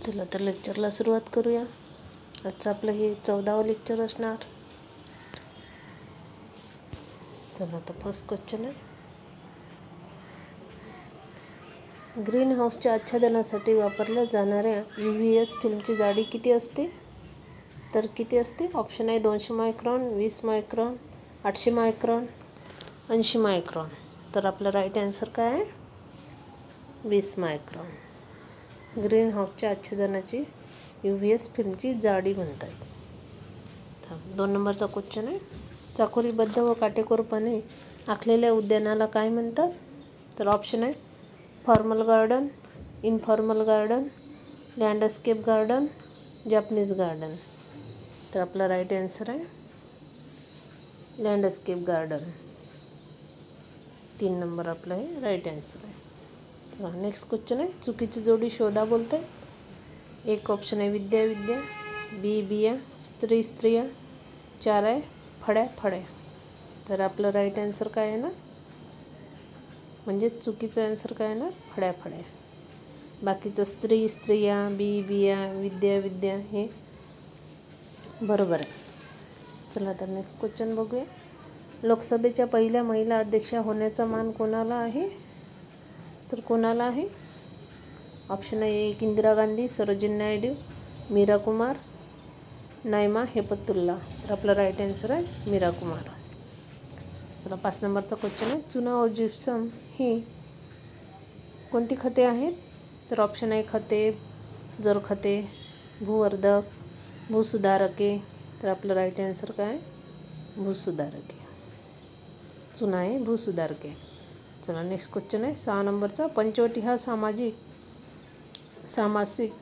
चला तर लेक्चरला सुरुवात करूया. आजचं आपलं हे 14वं लेक्चर असणार. चला तर फर्स्ट क्वेश्चन आहे, ग्रीन हाऊसच्या आच्छादनासाठी वापरल्या जाणाऱ्या UVS फिल्मची जाडी किती असते? तर किती असते? ऑप्शन आहे 200 मायक्रॉन, 20 मायक्रॉन, 800 मायक्रॉन, 80 मायक्रॉन. तर आपलं राईट आन्सर काय आहे? 20 मायक्रॉन. ग्रीन हाऊसच्या आच्छादनाची UVS फिल्मची जाडी म्हणतात. 2 नंबरचा क्वेश्चन आहे, चाकोरीबद्ध व काटेकोरपणे आखलेल्या उद्यानाला काय म्हणतात? तर ऑप्शन आहे formal garden, informal garden, landscape garden, Japanese garden. तर आपला राईट आन्सर आहे लँडस्केप गार्डन. 3 नंबर आपलं हे राईट आन्सर आहे. नेक्स्ट क्वेश्चन आहे, चुकीची जोडी शोधा बोलत आहे. एक ऑप्शन आहे विद्या विद्या, बी बिया, स्त्री स्त्रिया, 4 आहे फळ्या फळ्या. तर आपलं राईट आन्सर काय आहे ना, म्हणजे चुकीचं आन्सर काय आहे ना, फळ्या फळ्या. बाकीचं स्त्री स्त्रिया, बी बिया, विद्या विद्या हे बरोबर आहे. चला तर नेक्स्ट क्वेश्चन बघूया, लोकसभेच्या पहिल्या महिला अध्यक्षा होण्याचा मान कोणाला आहे? तर कोणाला आहे? ऑप्शन आहे 1 इंदिरा गांधी, सरोजिनी नायडू, मीरा कुमार, नायमा हेपतुल्ला. तर आपलं राईट आन्सर आहे मीरा कुमार. चला 5 नंबरचा क्वेश्चन आहे, चुना व जिप्सम ही कोणती खते आहेत? तर ऑप्शन आहे खते, जोरखते, भूवर्धक, भूसुधारके. तर आपलं राईट आन्सर काय आहे? भूसुधारके. चुना आहे भूसुधारके. चला नेक्स्ट क्वेश्चन आहे 6 नंबरचा, पंचवटी हा सामासिक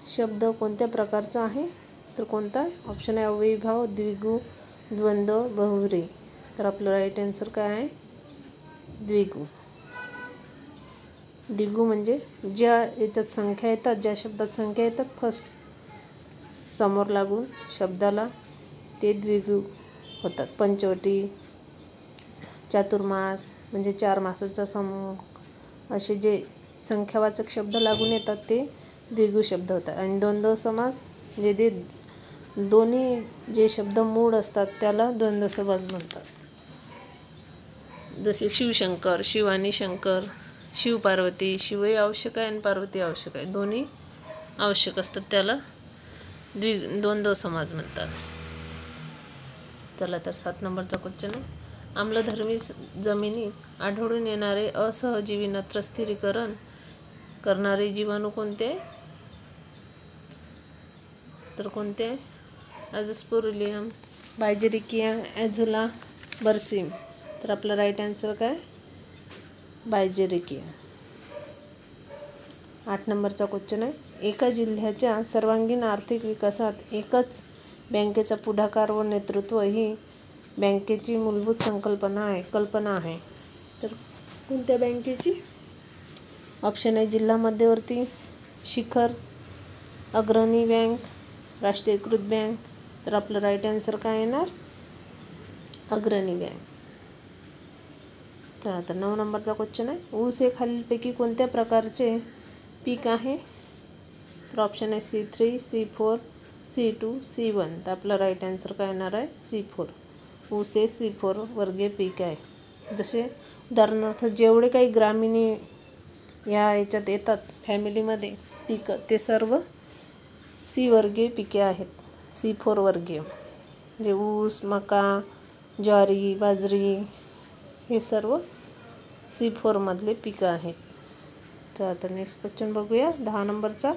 शब्द कोणत्या प्रकारचा आहे? तर कोणता? ऑप्शन आहे अव्ययीभाव, द्विगु, द्वंद्व, बहुव्रीही. तर आपलं राईट आन्सर काय आहे? द्विगु. द्विगु म्हणजे ज्या याच्यात संख्या येतात, ज्या शब्दात संख्या येतात फर्स्ट समोर लागून शब्दाला, ते द्विगु होतात. पंचवटी, चातुर्मास म्हणजे 4 मासांचा समूह, असे जे संख्यावाचक शब्द लागून येतात ते द्विगु शब्द होतात. आणि द्वंद्व समास जे ते दोन्ही जे शब्द मूळ असतात त्याला द्वंद्व समास म्हणतात. जसे शिवशंकर, शिव आणि शंकर, शिव पार्वती, शिवही आवश्यक आहे आणि पार्वती आवश्यक आहे, दोन्ही आवश्यक असतात, त्याला द्वंद्व समास म्हणतात. चला तर 7 नंबरचा क्वेश्चन आहे, आम्लधर्मी जमिनीत आढळून येणारे असहजीवी नत्र स्थिरीकरण करणारे जीवाणू कोणते? तर कोणते? अझोस्पोरिलियम, बायजेरिकिया, ॲझोला, बर्सिम. तर आपलं राईट आन्सर काय? बायजेरिकिया. 8 नंबरचा क्वेश्चन आहे, एका जिल्ह्याच्या सर्वांगीण आर्थिक विकासात एकच बँकेचा पुढाकार व नेतृत्व ही बँकेची मूलभूत कल्पना आहे. तर कोणत्या बँकेची? ऑप्शन आहे जिल्हा मध्यवर्ती, शिखर, अग्रणी बँक, राष्ट्रीयकृत बँक. तर आपलं राईट आन्सर काय येणार? अग्रणी बँक. चला तर 9 नंबरचा क्वेश्चन आहे, ऊस हे खालीलपैकी कोणत्या प्रकारचे पीक आहे? तर ऑप्शन आहे C3, C4, C2, C1. तर आपलं राईट आन्सर काय येणार आहे? C4. ऊस हे C4 वर्गीय पीक आहे. जसे उदाहरणार्थ जेवढे काही ग्रामीणी या याच्यात येतात फॅमिलीमध्ये पिकं, ते सर्व C वर्गीय पिके आहेत. C4 वर्गीय म्हणजे ऊस, मका, ज्वारी, बाजरी हे सर्व C4 मधले पिकं आहेत. चला तर नेक्स्ट क्वेश्चन बघूया 10 नंबरचा,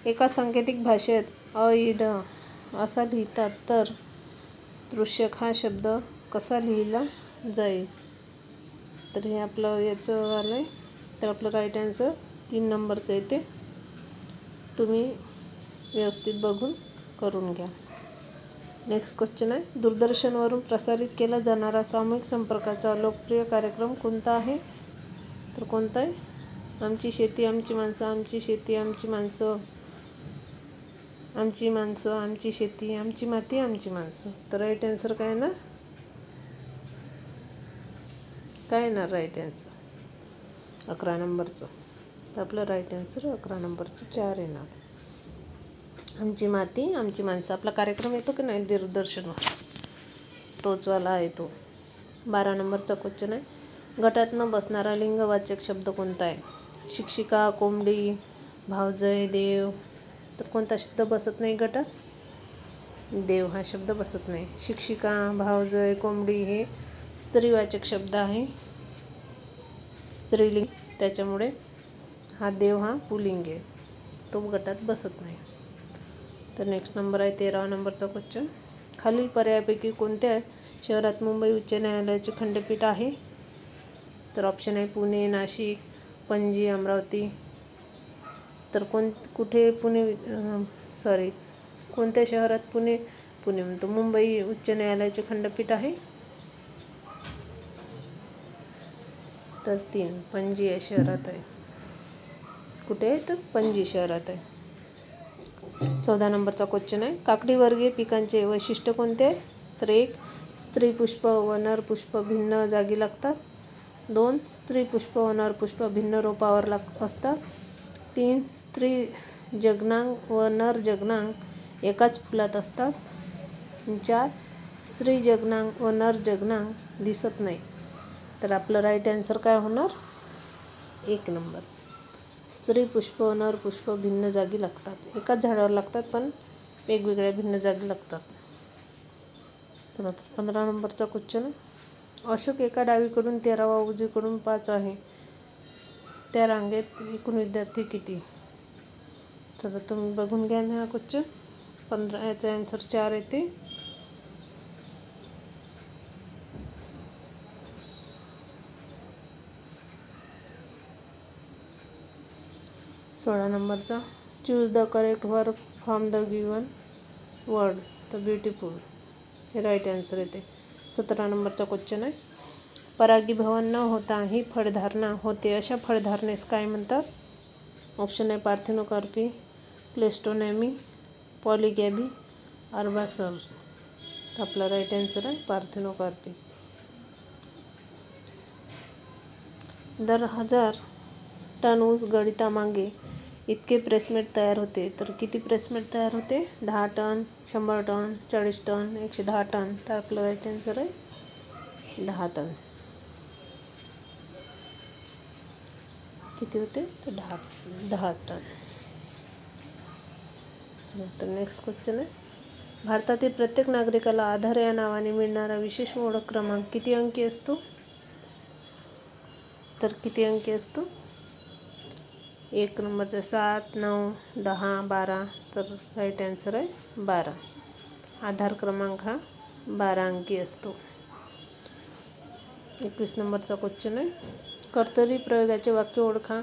एका सांकेतिक भाषेत अ इ ड असा लिहितात तर तृषक हा शब्द कसा लिहिला जाईल? तर हे आपलं याचं आलं आहे. तर आपलं राईट आन्सर 3 नंबरचं येते. तुम्ही व्यवस्थित बघून करून घ्या. नेक्स्ट क्वेश्चन आहे, दूरदर्शनवरून प्रसारित केला जाणारा सामूहिक संपर्काचा लोकप्रिय कार्यक्रम कोणता आहे? तर कोणता आहे? आमची शेती आमची माणसं, आमची शेती आमची माणसं, आमची माणसं आमची शेती, आमची माती आमची माणसं. तर राईट आन्सर काय ना, काय येणार राईट आन्सर? 11 नंबरचं. तर आपलं राईट आन्सर 11 नंबरचं 4 येणार. आमची माती आमची माणसं आपला कार्यक्रम येतो की नाही दूरदर्शनवर, तोच वाला आहे तो. 12 नंबरचा क्वेश्चन आहे, गटात न बसणारा लिंगवाचक शब्द कोणता आहे? शिक्षिका, कोंबडी, भावजय, देव. तर कोणता शब्द बसत नाही गटात? देव हा शब्द बसत नाही. शिक्षिका, भावजय, कोंबडी हे स्त्रीवाचक शब्द आहे, स्त्रीलिंग, त्याच्यामुळे हा देव हा पुल्लिंग आहे, तो गटात बसत नाही. तर नेक्स्ट नंबर आहे 13 नंबरचा क्वेश्चन, खालील पर्यायापैकी कोणत्या शहरात मुंबई उच्च न्यायालयाचे खंडपीठ आहे? तर ऑप्शन आहे पुणे, नाशिक, पणजी, अमरावती. तर कुठे कोणत्या शहरात पुणे म्हणतो मुंबई उच्च न्यायालयाचे खंडपीठ आहे? तर 3 पणजी या शहरात आहे. कुठे आहे? तर पणजी शहरात आहे. 14 नंबरचा क्वेश्चन आहे, काकडीवर्गीय पिकांचे वैशिष्ट्य कोणते आहे? तर 1 स्त्री पुष्प व नर पुष्प भिन्न जागी लागतात. 2 स्त्री पुष्प व नर पुष्प भिन्न रोपावर असतात. 3 स्त्री जग्नांग व नर जग्नांग एकाच फुलात असतात. 4 स्त्री जग्नांग व नर जग्नांग दिसत नाही. तर आपलं राईट आन्सर काय होणार? 1 नंबरचं, स्त्री पुष्प व नर पुष्प भिन्न जागी लागतात. एकाच झाडावर लागतात पण वेगवेगळ्या भिन्न जागी लागतात. चला तर 15 नंबरचा क्वेश्चन आहे, अशोक एका डावीकडून 13वा उजवीकडून 5 आहे, त्या रांगेत एकूण विद्यार्थी किती? चला तुम्ही बघून घ्या ना हा क्वेश्चन. 15 याचा आन्सर 4 येते. सोळा नंबरचा, choose the correct verb from the given word. तर ब्युटिफुल हे राईट आन्सर येते. 17 नंबरचा क्वेश्चन आहे, परागीभवन न होता ही फळधारणा होते अशा फळधारणेस काय म्हणतात? ऑप्शन आहे पार्थेनोकार्पी, क्लेस्टोनॅमी, पॉलिगॅमी, अर्बासर्ज. तर आपला राईट आन्सर आहे पार्थेनोकार्पी. दर 1000 टन ऊस गळीतामागे इतके प्रेसमेट तयार होते. तर किती प्रेसमेट तयार होते? 10 टन, 100 टन, 40 टन, 110 टन. तर आपलं राईट आन्सर आहे 10 टन. किती होते? तर 10 टन. चला तर नेक्स्ट क्वेश्चन आहे, भारतातील प्रत्येक नागरिकाला आधार या नावाने मिळणारा विशेष ओळख क्रमांक किती अंकी असतो? तर किती अंकी असतो? 1 नंबरचा 7, 9, 10, 12. तर राईट आन्सर आहे 12. आधार क्रमांक हा 12 अंकी असतो. 21 नंबरचा क्वेश्चन आहे, कर्तरी प्रयोगाचे वाक्य ओळखा.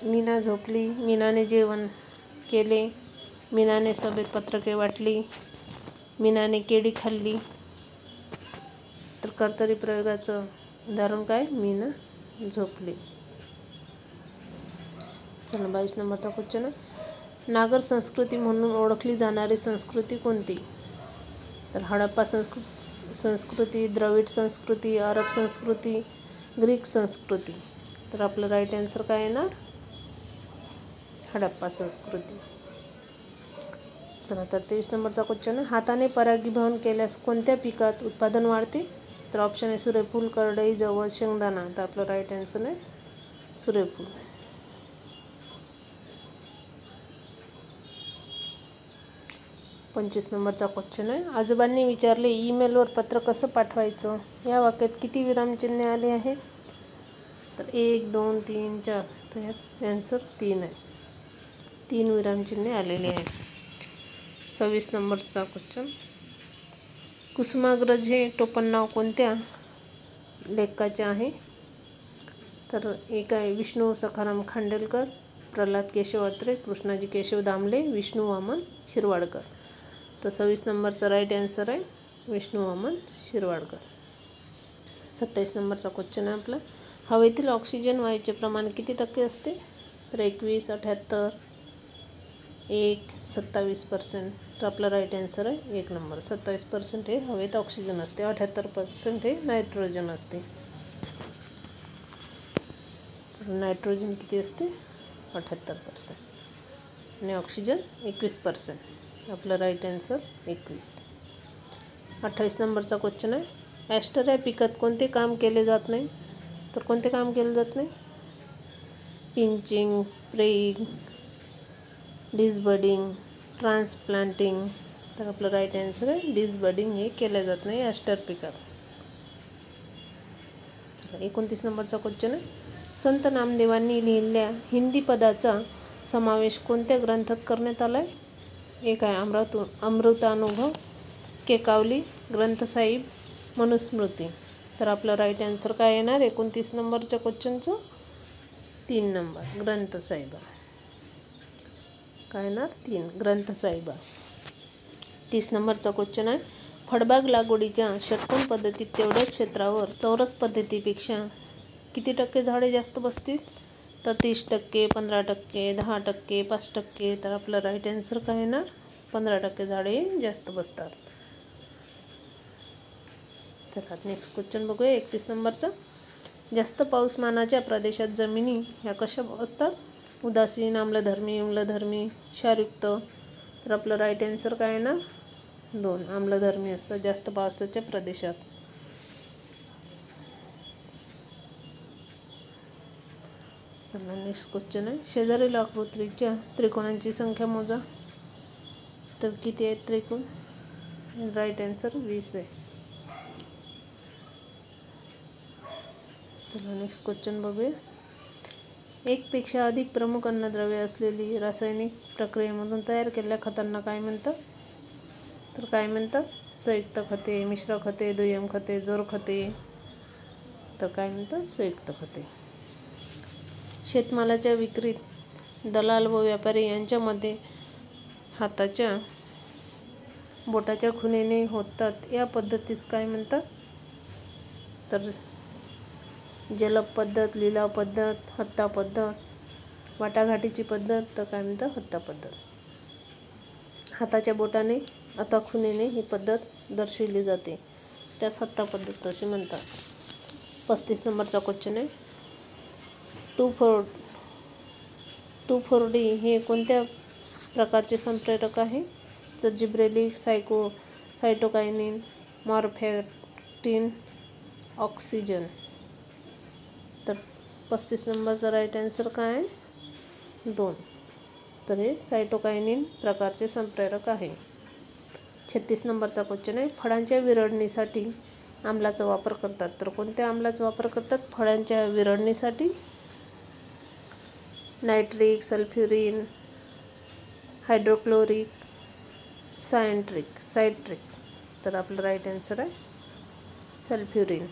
मीना झोपली, मीनाने जेवण केले, मीनाने सभेत पत्रके वाटली, मीनाने केळी खाल्ली. तर कर्तरी प्रयोगाचं उदाहरण काय? मीना झोपली. चला 22 नंबरचा क्वेश्चन आहे, नागर संस्कृती म्हणून ओळखली जाणारी संस्कृती कोणती? तर हडप्पा संस्कृती, द्रविड संस्कृती, अरब संस्कृती, ग्रीक संस्कृती. तर आपलं राईट आन्सर काय येणार? हडप्पा संस्कृती. चला तर 23 नंबरचा क्वेश्चन आहे, हाताने परागीभवन केल्यास कोणत्या पिकात उत्पादन वाढते? तर ऑप्शन आहे सूर्यफूल, करडई, जवस, शेंगदाणा. तर आपलं राईट आन्सर आहे सूर्यफूल. 25 नंबरचा क्वेश्चन आहे, आजोबांनी विचारले ईमेलवर पत्र कसं पाठवायचं? या वाक्यात किती विरामचिन्हे आले आहेत? तर 1, 2, 3, 4. तर यात आन्सर 3 आहे. 3 विरामचिन्हे आलेले आहेत. 26 नंबरचा क्वेश्चन, कुसुमाग्रज हे टोपणनाव कोणत्या लेखकाचे आहे? तर एक आहे विष्णू सखाराम खांडेलकर, प्रल्हाद केशव अत्रे, कृष्णाजी केशव दामले, विष्णू वामन शिरवाडकर. तर 26 नंबरचा राईट आन्सर आहे विष्णू वामन शिरवाडकर. 27 नंबरचा क्वेश्चन आहे आपला, हवेतील ऑक्सिजन वायूचे प्रमाण किती टक्के असते? तर 21, 78, 1, 27%. तर आपला राईट आन्सर आहे 1 नंबर. 27% हे हवेत ऑक्सिजन असते, 78% हे नायट्रोजन असते. नायट्रोजन किती असते? 78%. आणि ऑक्सिजन 21%. आपलं राईट आन्सर 21. 28 नंबरचा क्वेश्चन आहे, ॲस्टर या पिकात कोणते काम केले जात नाही? तर कोणते काम केले जात नाही? Pinching, spraying, disbudding, transplanting. तर आपलं राईट आन्सर आहे डिसबडिंग हे केलं जात नाही ॲस्टर पिकात. 29 नंबरचा क्वेश्चन आहे, संत नामदेवांनी लिहिलेल्या हिंदी पदाचा समावेश कोणत्या ग्रंथात करण्यात आला आहे? एक आहे अमृतानुभव, केकावली, ग्रंथसाहिब, मनुस्मृती. तर आपलं राईट आन्सर काय येणार 29 नंबरच्या क्वेश्चनचं? 3 नंबर ग्रंथसाहिबा. काय येणार? 3 ग्रंथसाहिबा. 30 नंबरचा क्वेश्चन आहे, फळबाग लागवडीच्या षटकोन पद्धतीत तेवढ्याच क्षेत्रावर चौरस पद्धतीपेक्षा किती टक्के झाडे जास्त बसतील? तर 30%, 15%, 10%, 5%. तर आपलं राईट आन्सर काय येणार? 15% झाडे जास्त बसतात. चला नेक्स्ट क्वेश्चन बघूया 31 नंबरचा. जास्त पाऊसमानाच्या प्रदेशात जमिनी ह्या कशा असतात? उदासीन, आम्लधर्मी, उम्लधर्मी, क्षारयुक्त. तर आपलं राईट आन्सर काय येणार? 2 आम्लधर्मी असतात जास्त पावसाच्या प्रदेशात. चला नेक्स्ट क्वेश्चन आहे, शेजारील आकृतीच्या त्रिकोणांची संख्या मोजा. तर किती आहेत त्रिकोण? राईट आन्सर 20 आहे. चला नेक्स्ट क्वेश्चन बघूया. एकपेक्षा अधिक प्रमुख अन्नद्रव्ये असलेली रासायनिक प्रक्रियेमधून तयार केलेल्या खतांना काय म्हणतात? तर काय म्हणतात? संयुक्त खते, मिश्र खते, दुय्यम खते, जोर खते. तर काय म्हणतात? संयुक्त खते. शेतमालाच्या विक्रीत दलाल व व्यापारी यांच्यामध्ये हाताच्या बोटाच्या खुणेने होतात या पद्धतीस काय म्हणतात? तर जलद पद्धत, लिलाव पद्धत, हत्ता पद्धत, वाटाघाटीची पद्धत. तर काय म्हणतात? हत्ता पद्धत. हाताच्या बोटाने अथवा खुणेने ही पद्धत दर्शविली जाते, त्यास हत्ता पद्धत असे म्हणतात. 35 नंबरचा क्वेश्चन आहे, 2,4-D हे कोणत्या प्रकारचे संप्रेरक आहे? तर जिब्रेलिक, सायटोकायनिन, मॉर्फॅक्टिन, ऑक्सिजन. तर 35 नंबरचा राईट आन्सर काय आहे? 2. तर हे सायटोकायनिन प्रकारचे संप्रेरक आहे. 36 नंबरचा क्वेश्चन आहे, फळांच्या विरळणीसाठी आम्लाचा वापर करतात. तर कोणत्या आम्लाचा वापर करतात फळांच्या विरळणीसाठी? Nitric, sulphuric, hydrochloric, citric. तर आपलं राईट आन्सर आहे सल्फ्युरिन.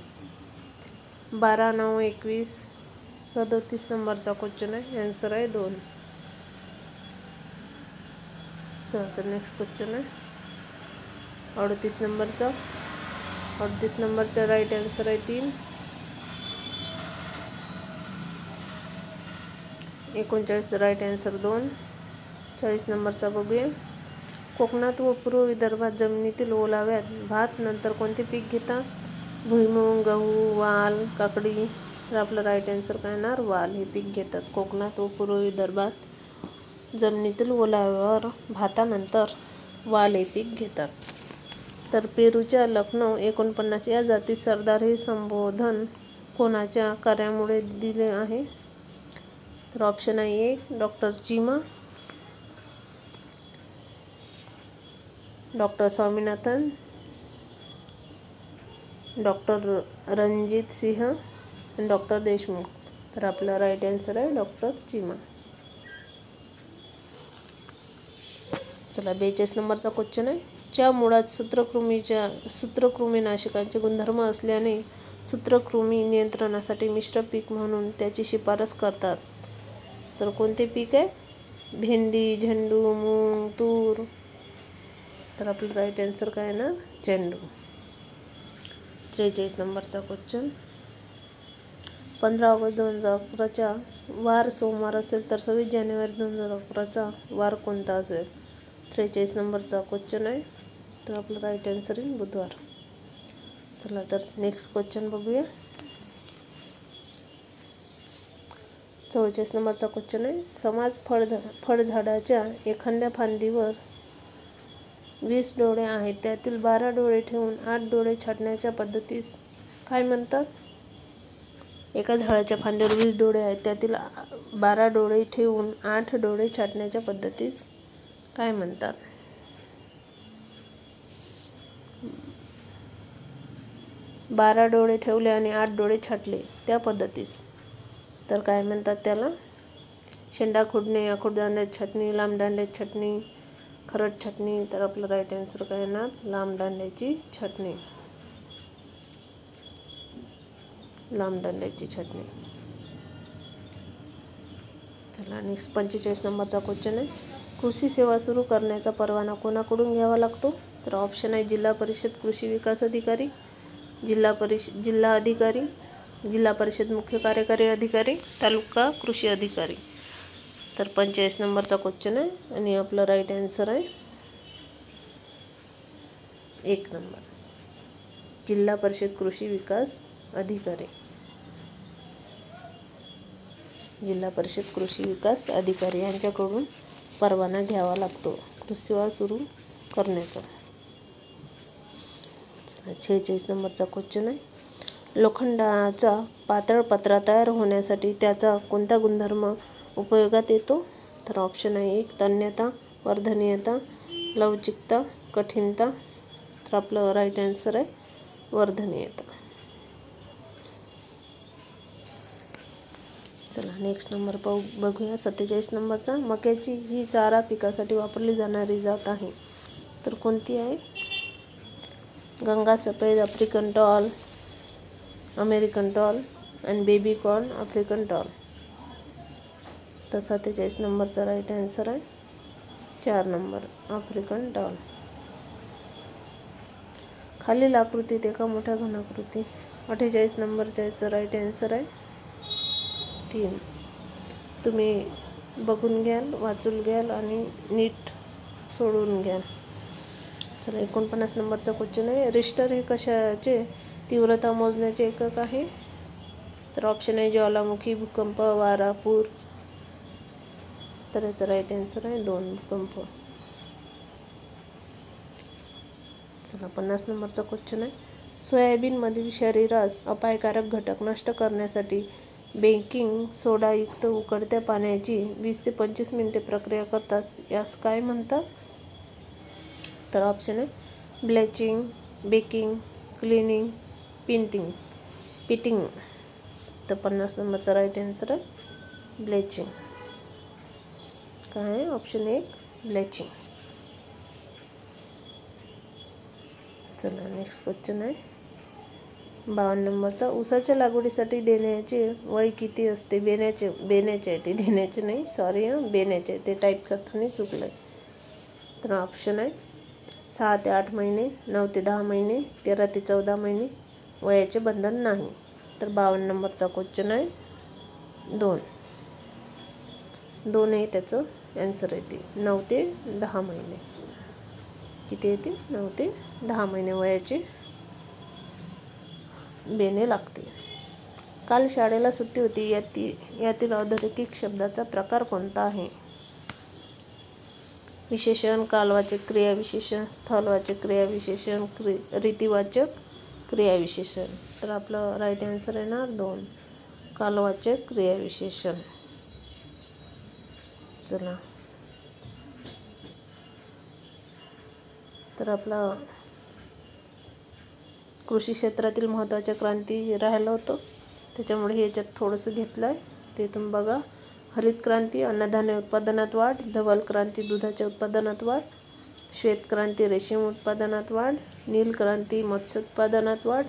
12, 9, 21, 37 नंबरचा क्वेश्चन आहे, आन्सर आहे 2. चला तर नेक्स्ट क्वेश्चन आहे 38 नंबरचा. 38 नंबरचा राईट आन्सर आहे 3. 39 राईट आन्सर 2. 40 नंबरचा बघूया. कोकणात व पूर्व विदर्भात जमिनीतील ओलाव्यात भात नंतर कोणते पीक घेतात? भुईमूग, गहू, वाल, काकडी. तर आपलं राईट आन्सर काय येणार? वाल हे पीक घेतात. कोकणात व पूर्व विदर्भात जमिनीतील ओलाव्यावर भातानंतर वाल हे पीक घेतात. तर पेरूच्या लखनौ 49 या जातीत सरदार हे संबोधन कोणाच्या कार्यामुळे दिले आहे? तर ऑप्शन आहे 1 doctor Cheema, doctor Swaminathan, doctor Ranjit Singh आणि डॉक्टर देशमुख. तर आपला राईट आन्सर आहे डॉक्टर चीमा. चला 42 नंबरचा क्वेश्चन आहे, च्या मुळात सूत्रकृमीनाशकांचे गुणधर्म असल्याने सूत्रकृमी नियंत्रणासाठी मिश्र पीक म्हणून त्याची शिफारस करतात. तर कोणते पीक आहे? भेंडी, झेंडू, मूग, तूर. तर आपलं राईट आन्सर काय आहे ना? झेंडू. 43 नंबरचा क्वेश्चन, 15 ऑगस्ट 2011चा वार सोमवार असेल तर 26 जानेवारी 2011चा वार कोणता असेल? 43 नंबरचा क्वेश्चन आहे. तर आपलं राईट आन्सर आहे बुधवार. चला तर नेक्स्ट क्वेश्चन बघूया. 44 नंबरचा क्वेश्चन आहे, समाज फळझाडाच्या एखाद्या फांदीवर 20 डोळे आहेत, त्यातील 12 डोळे ठेवून 8 डोळे छाटण्याच्या पद्धतीस काय म्हणतात? एका झाडाच्या फांदीवर 20 डोळे आहेत, त्यातील 12 डोळे ठेवून 8 डोळे छाटण्याच्या पद्धतीस काय म्हणतात? 12 डोळे ठेवले आणि 8 डोळे छाटले त्या पद्धतीस तर काय म्हणतात त्याला? शेंडा खुडणे, आखूड दांड्यात छाटणी, लांब दांड्यात छाटणी, खरड छाटणी. तर आपलं राईट आन्सर काय येणार? लांब दांड्याची छाटणी. लांब दांड्याची छाटणी. चला नेक्स्ट 45 नंबरचा क्वेश्चन आहे, कृषी सेवा सुरू करण्याचा परवाना कोणाकडून घ्यावा लागतो? तर ऑप्शन आहे जिल्हा परिषद कृषी विकास अधिकारी, जिल्हा अधिकारी, जिल्हा परिषद मुख्य कार्यकारी अधिकारी, तालुका कृषी अधिकारी. तर 45 नंबरचा क्वेश्चन आहे आणि आपलं राईट आन्सर आहे 1 नंबर, जिल्हा परिषद कृषी विकास अधिकारी. जिल्हा परिषद कृषी विकास अधिकारी यांच्याकडून परवाना घ्यावा लागतो कृषी सेवा सुरू करण्याचा. 46 नंबरचा क्वेश्चन आहे, लोखंडाचा पातळ पत्रा तयार होण्यासाठी त्याचा कोणता गुणधर्म उपयोगात येतो? तर ऑप्शन आहे 1 तन्यता, वर्धनीयता, लवचिकता, कठीणता. तर आपलं राईट आन्सर आहे वर्धनीयता. चला नेक्स्ट नंबर बघूया 47 नंबरचा, मक्याची ही चारा पिकासाठी वापरली जाणारी जात आहे, तर कोणती आहे? गंगा सफेद, आफ्रिकन टॉल, अमेरिकन टॉल आणि बेबी कॉर्न, आफ्रिकन टॉल. तर 47 नंबरचा राईट आन्सर आहे 4 नंबर, आफ्रिकन टॉल. खालील आकृतीत एका मोठ्या घनाकृती 48 नंबरच्या याचं राईट आन्सर आहे 3. तुम्ही बघून घ्याल, वाचून घ्याल आणि नीट सोडवून घ्याल. चला 49 नंबरचा क्वेश्चन आहे, रिश्टर हे कशाचे तीव्रता मोजण्याचे एकक आहे? तर ऑप्शन आहे ज्वालामुखी, भूकंप, वारा, पूर. तर याचा राईट आन्सर आहे 2 भूकंप. चला 50 नंबरचा क्वेश्चन आहे, सोयाबीनमधील शरीरास अपायकारक घटक नष्ट करण्यासाठी बेकिंग सोडायुक्त उकळत्या पाण्याची 20 ते 25 मिनिटे प्रक्रिया करतात, यास काय म्हणतात? तर ऑप्शन आहे ब्लेचिंग, बेकिंग, क्लिनिंग, पिटिंग. तर 50 नंबरचा राईट आन्सर आहे ब्लेचिंग. काय आहे? Option 1 bleaching. चला नेक्स्ट क्वेश्चन आहे 52 नंबरचा, ऊसाच्या लागवडीसाठी देण्याचे वय किती असते? बेण्याचे आहे ते, देण्याचे नाही, सॉरी बेण्याचे आहे ते, टाईप करताना चुकलं आहे. तर ऑप्शन आहे 6 ते 8 महिने, 9 ते 10 महिने, 13 ते 14 महिने, वयाचे बंधन नाही. तर 52 नंबरचा क्वेश्चन आहे 2 आहे त्याचं आन्सर येते 9 ते 10 महिने. किती येते? 9 ते 10 महिने वयाचे बेणे लागते. काल शाळेला सुट्टी होती, यातील अधोरेखित शब्दाचा प्रकार कोणता आहे? विशेषण, कालवाचक क्रियाविशेषण, स्थलवाचक क्रियाविशेषण, रीतिवाचक क्रियाविशेषण. तर आपलं राईट आन्सर येणार 2 कालवाचक क्रियाविशेषण. चला तर आपला कृषी क्षेत्रातील महत्त्वाच्या क्रांती राहिलं होतं, त्याच्यामुळे हे याच्यात थोडंसं घेतलं आहे, ते तुम्ही बघा. हरित क्रांती अन्नधान्य उत्पादनात वाढ, धवल क्रांती दुधाच्या उत्पादनात वाढ, श्वेत क्रांती रेशीम उत्पादनात वाढ, नील क्रांती मत्स्य उत्पादनात वाढ,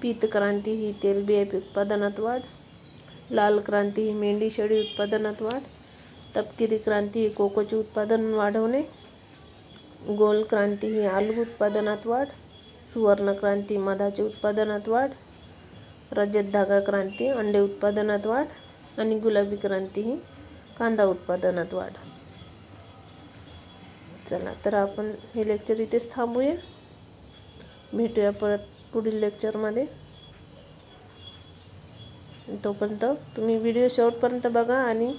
पीत क्रांती ही तेलबिया उत्पादनात वाढ, लाल क्रांती ही मेंढी शेळी उत्पादनात वाढ, तपकिरी क्रांती ही कोकोचे उत्पादन वाढवणे, गोल क्रांती ही आलू उत्पादनात वाढ, सुवर्ण क्रांती मधाचे उत्पादनात वाढ, रजत धागा क्रांती अंडे उत्पादनात वाढ आणि गुलाबी क्रांती ही कांदा उत्पादनात वाढ. चला तर आपण हे लेक्चर इथेच थांबूया, भेटूया परत पुढील लेक्चरमध्ये. तोपर्यंत तुम्ही व्हिडिओ शेवटपर्यंत बघा आणि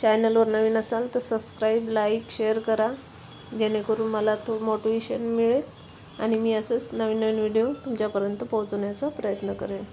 चॅनलवर नवीन असाल तर सबस्क्राईब, लाईक, शेअर करा, जेणेकरून मला तो मोटिवेशन मिळेल आणि मी असंच नवीन नवीन व्हिडिओ तुमच्यापर्यंत पोहोचवण्याचा प्रयत्न करेन.